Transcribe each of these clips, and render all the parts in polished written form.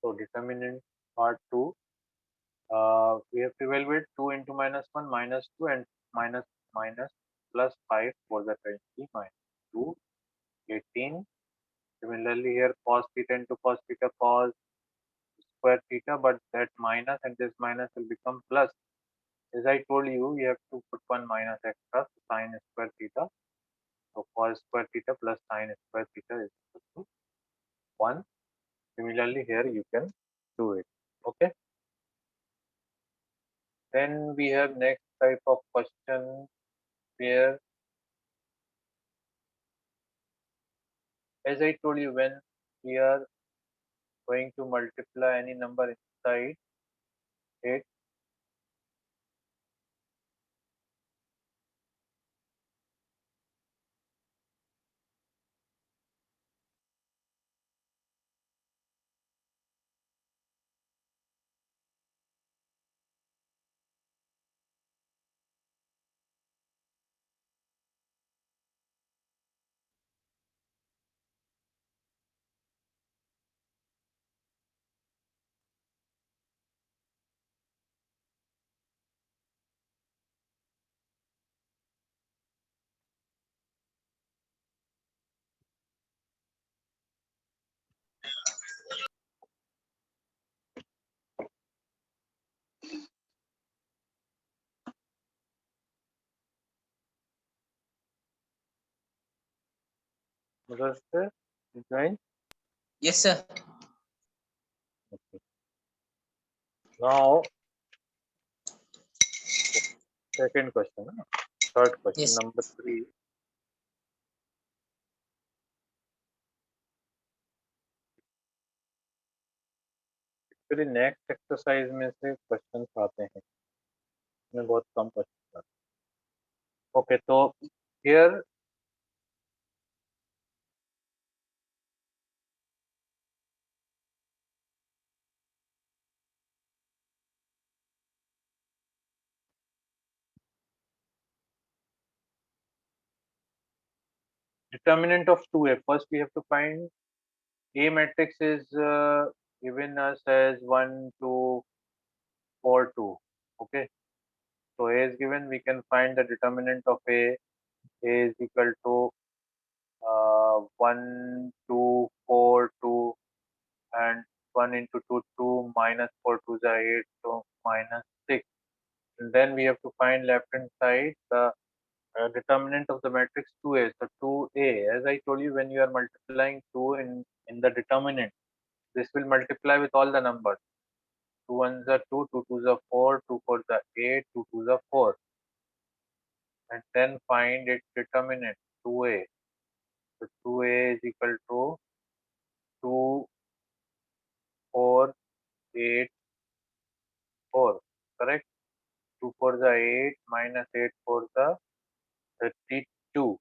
So determinant part 2, we have to evaluate 2 into minus 1 minus 2 and minus minus plus 5 for the 20 minus 2 18. Similarly here cos theta into cos theta cos square theta, but that minus and this minus will become plus. As I told you, you have to put one minus extra, so sin square theta. So cos square theta plus sin square theta is equal to 1. Similarly here you can do it. Okay. Then we have next type of question where, as I told you, when we are going to multiply any number inside it, Mudassir, you join? Yes, sir. Okay. Now, second question, third question, Yes. number 3. फिर next exercise में से questions आते हैं, इसमें बहुत कम question आते हैं. Okay, तो here determinant of 2a. First we have to find A matrix is given us as 1 2 4 2. Okay, so A is given, we can find the determinant of A. A is equal to 1 2 4 2, and 1 into 2 2 minus 4 2 is 8, so minus 6. And then we have to find left hand side the determinant of the matrix 2a. So 2a, as I told you, when you are multiplying 2 in the determinant, this will multiply with all the numbers. 2 ones are 2, 2 twos are 4, 2 fours are 8, 2 twos are 4. And then find its determinant 2a. So 2a is equal to 2 4 8 4. Correct? 2 fours are 8 minus 8 fours are 32.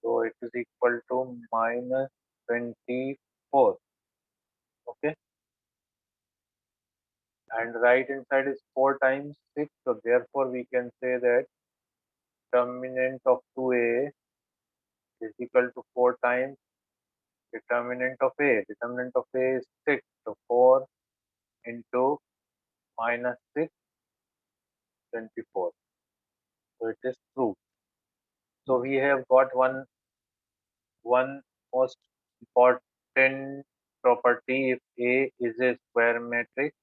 So it is equal to minus 24. Okay. And right inside is 4 times 6. So therefore we can say that determinant of 2a is equal to 4 times determinant of a. Determinant of a is 6. So 4 into minus 6, 24. So it is true. So we have got one most important property. If A is a square matrix,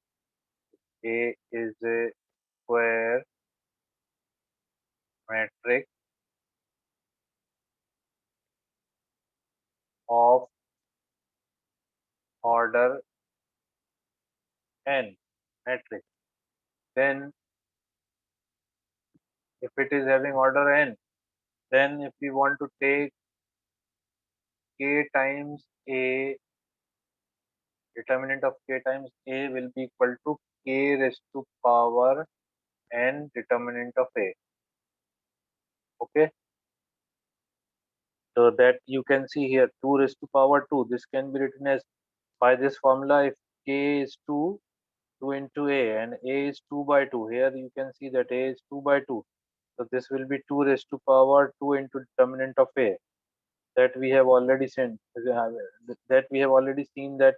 A is a square matrix of order n matrix, then if it is having order n, then if we want to take k times a, determinant of k times a will be equal to k raised to power n determinant of a. Okay, so that you can see here 2 raised to power 2. This can be written as, by this formula, if k is 2, 2 into a, and a is 2 by 2. Here you can see that a is 2 by 2. So this will be 2 raised to power 2 into determinant of a. That we have already seen, that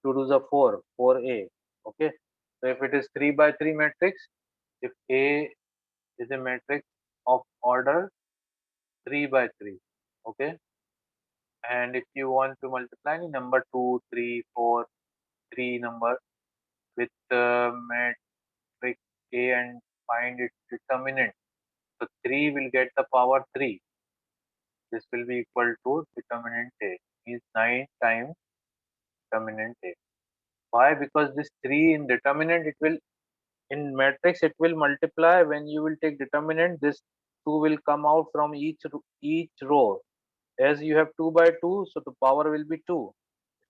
2 to the 4, 4A. Okay. So if it is 3 by 3 matrix, if A is a matrix of order 3 by 3. Okay. And if you want to multiply any number 2, 3, 4, 3 number with matrix A and find its determinant. So 3 will get the power 3. This will be equal to determinant A. Is 9 times determinant A. Why? Because this 3 in determinant, it will in matrix it will multiply. When you will take determinant, this 2 will come out from each row. As you have 2 by 2, so the power will be 2.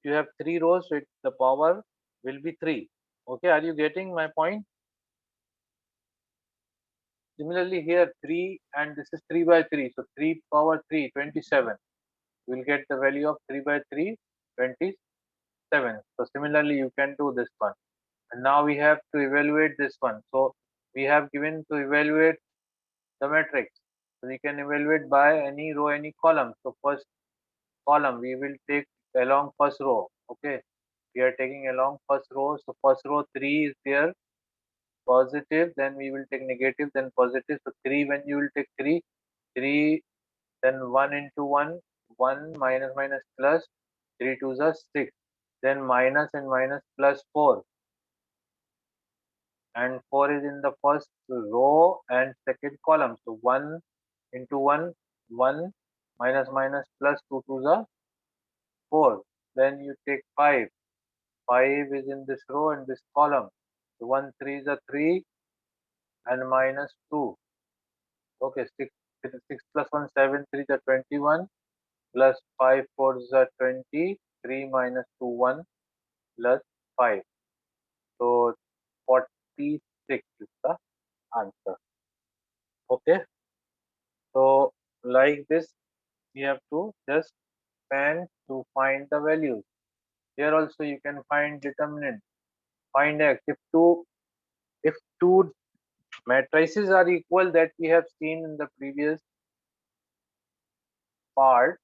If you have 3 rows, so the power will be 3. Okay, are you getting my point? Similarly here 3 and this is 3 by 3. So 3 power 3, 27. You will get the value of 3 by 3, 27. So similarly you can do this one. And now we have to evaluate this one. So we have given to evaluate the matrix. So we can evaluate by any row, any column. So first column we will take along first row. Okay, we are taking along first row. So first row 3 is there, positive, then we will take negative, then positive. So 3, when you will take 3, 3, then 1 into 1, 1 minus minus plus, 3 to the 6, then minus and minus plus 4, and 4 is in the first row and second column. So 1 into 1, 1 minus minus plus 2 to the 4. Then you take 5. 5 is in this row and this column. So 1 3 is a 3 and minus 2. Okay, 6 plus 1 7 3 is a 21 plus 5 4 is a 20. 3 minus 2 1 plus 5. So 46 is the answer. Okay. So like this, we have to just span to find the values. Here also you can find determinant. Find x. If two matrices are equal, that we have seen in the previous part,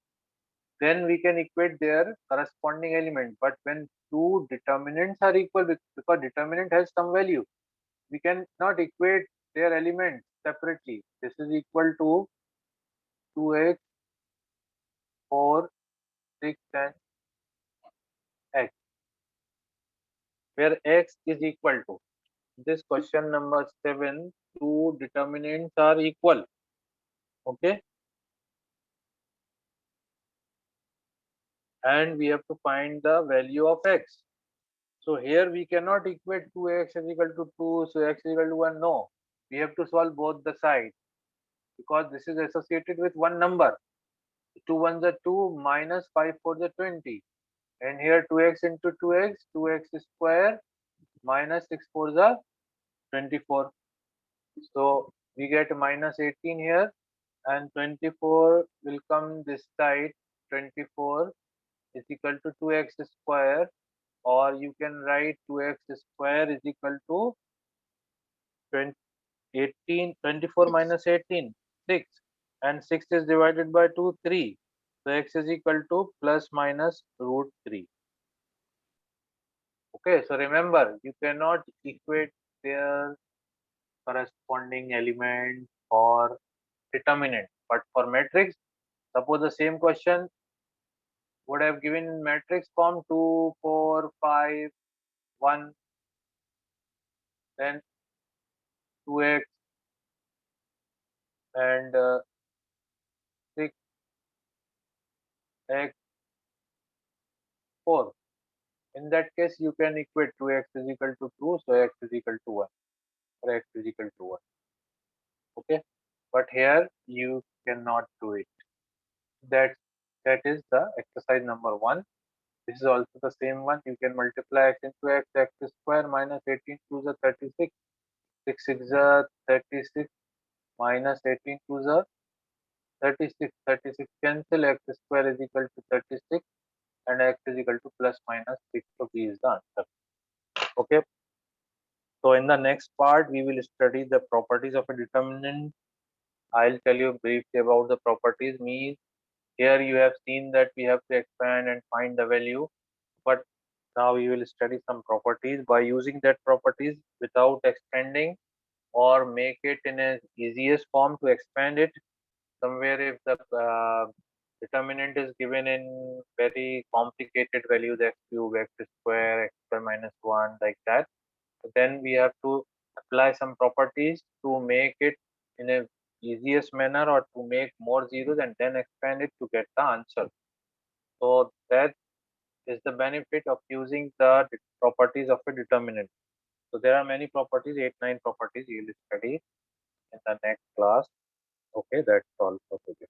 then we can equate their corresponding element. But when two determinants are equal, because determinant has some value, we cannot equate their elements separately. This is equal to 2x, 4, 6 and x, where x is equal to. This question number 7, two determinants are equal. Okay. And we have to find the value of x. So here we cannot equate 2x is equal to 2, so x is equal to 1. No, we have to solve both the sides because this is associated with one number. 2 1s are 2, minus 5 4s are 20. And here 2x into 2x, 2x square, minus 6 4s are 24. So we get minus 18 here, and 24 will come this side. 24 is equal to 2x square, or you can write 2x square is equal to 20, 18, 24 minus 18, 6, and 6 is divided by 2, 3. So x is equal to plus minus root 3. Okay, so remember, you cannot equate their corresponding element or determinant. But for matrix, suppose the same question would have given in matrix form 2, 4, 5, 1, then 2x and 6x 4. In that case, you can equate 2x is equal to 2, so x is equal to 1, or x is equal to 1. Okay, but here you cannot do it. That is the exercise number 1. This is also the same one. You can multiply x into x square minus 18 to the 36. 6 6 is 36 minus 18 to the 36. 36 cancel, x square is equal to 36 and x is equal to plus minus 6. So B is the answer. Okay. So in the next part, we will study the properties of a determinant. I'll tell you briefly about the properties. Means here you have seen that we have to expand and find the value, but Now we will study some properties by using that properties without expanding, or make it in a easiest form to expand it. Somewhere if the determinant is given in very complicated values, x cube, x square, x square minus 1, like that, then we have to apply some properties to make it in a easiest manner, or to make more zeros and then expand it to get the answer. So that is the benefit of using the properties of a determinant. So there are many properties, 8, 9 properties you will study in the next class. Okay, that's all for today.